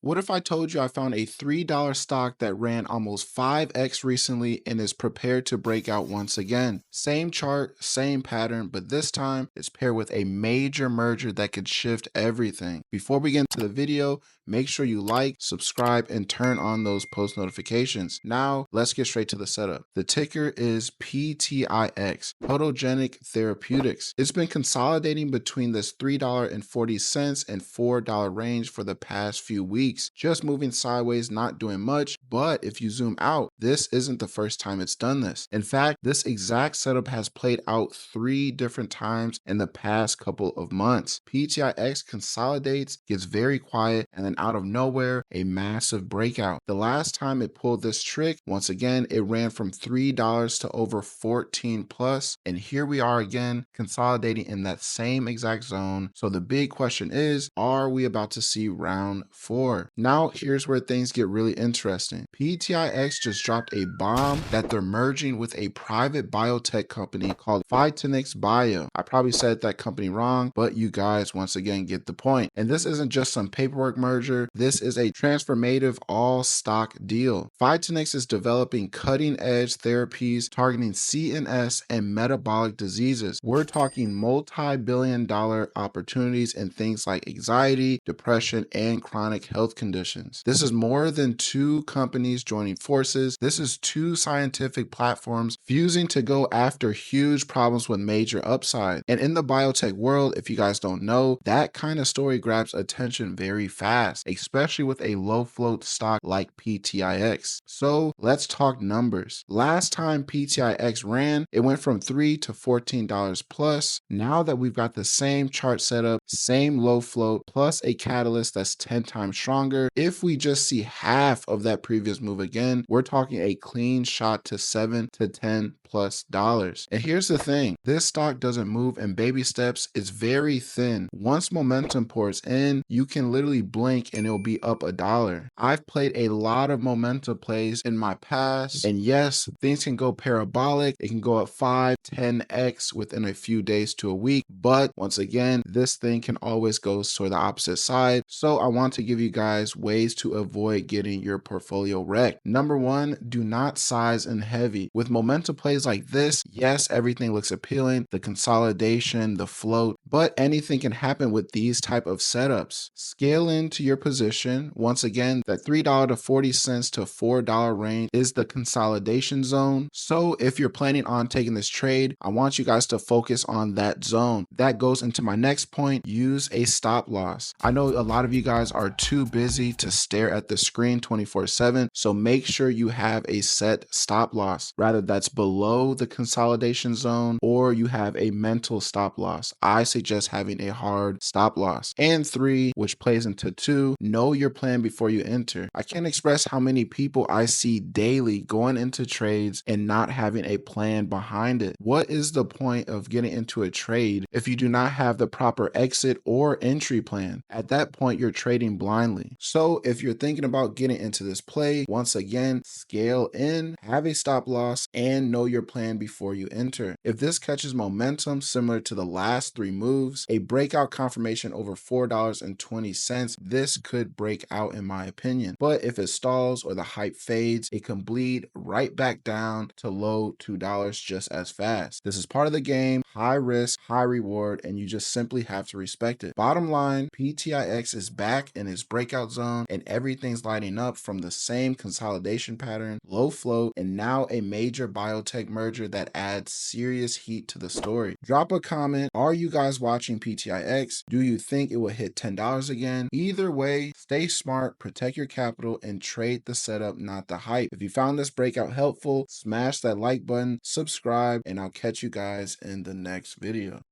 What if I told you I found a $3 stock that ran almost 5x recently and is prepared to break out once again? Same chart, same pattern, but this time it's paired with a major merger that could shift everything. Before we get into the video, make sure you like, subscribe, and turn on those post notifications. Now, let's get straight to the setup. The ticker is PTIX, Photogenic Therapeutics. It's been consolidating between this $3.40 and $4 range for the past few weeks, just moving sideways, not doing much. But if you zoom out, this isn't the first time it's done this. In fact, this exact setup has played out 3 different times in the past couple of months. PTIX consolidates, gets very quiet, and then out of nowhere, a massive breakout. The last time it pulled this trick, once again, it ran from $3 to over 14 plus, and here we are again, consolidating in that same exact zone. So the big question is, are we about to see round 4? Now, here's where things get really interesting. PTIX just dropped a bomb that they're merging with a private biotech company called Phytonix Bio. I probably said that company wrong, but you guys once again get the point. And this isn't just some paperwork merger, this is a transformative all-stock deal. Phytonix is developing cutting-edge therapies targeting CNS and metabolic diseases. We're talking multi-billion-dollar opportunities in things like anxiety, depression, and chronic health conditions. This is more than 2 companies joining forces. This is 2 scientific platforms fusing to go after huge problems with major upside. And in the biotech world, if you guys don't know, that kind of story grabs attention very fast, especially with a low float stock like PTIX. So let's talk numbers. Last time PTIX ran, it went from $3 to $14 plus. Now that we've got the same chart setup, same low float, plus a catalyst that's 10 times stronger, if we just see half of that previous move again, we're talking a clean shot to 7 to 10 plus dollars. And here's the thing, this stock doesn't move in baby steps, it's very thin. Once momentum pours in, you can literally blink and it'll be up $1. I've played a lot of momentum plays in my past, and yes, things can go parabolic, it can go up 5, 10x within a few days to a week, but once again, this thing can always go toward the opposite side. So I want to give you guys ways to avoid getting your portfolio wrecked. Number 1, do not size in heavy. With momentum plays like this, yes, everything looks appealing, the consolidation, the float, but anything can happen with these type of setups. Scale into your position. Once again, that $3 to 40 cents to $4 range is the consolidation zone. So if you're planning on taking this trade, I want you guys to focus on that zone. That goes into my next point, use a stop loss. I know a lot of you guys are too busy to stare at the screen 24/7, so make sure you have a set stop loss, rather that's below the consolidation zone, or you have a mental stop loss. I suggest having a hard stop loss. And 3, which plays into 2, know your plan before you enter. I can't express how many people I see daily going into trades and not having a plan behind it. What is the point of getting into a trade if you do not have the proper exit or entry plan? At that point, you're trading blindly. So if you're thinking about getting into this play, once again, scale in, have a stop loss, and know your plan before you enter. If this catches momentum similar to the last 3 moves, a breakout confirmation over $4.20, this could break out in my opinion. But if it stalls or the hype fades, it can bleed right back down to low $2 just as fast. This is part of the game, high risk, high reward, and you just simply have to respect it. Bottom line, PTIX is back in its breakout zone and everything's lining up from the same consolidation pattern, low float, and now a major biotech merger that adds serious heat to the story. Drop a comment. Are you guys watching PTIX? Do you think it will hit $10 again? Either way, stay smart, protect your capital, and trade the setup, not the hype. If you found this breakout helpful, smash that like button, subscribe, and I'll catch you guys in the next video.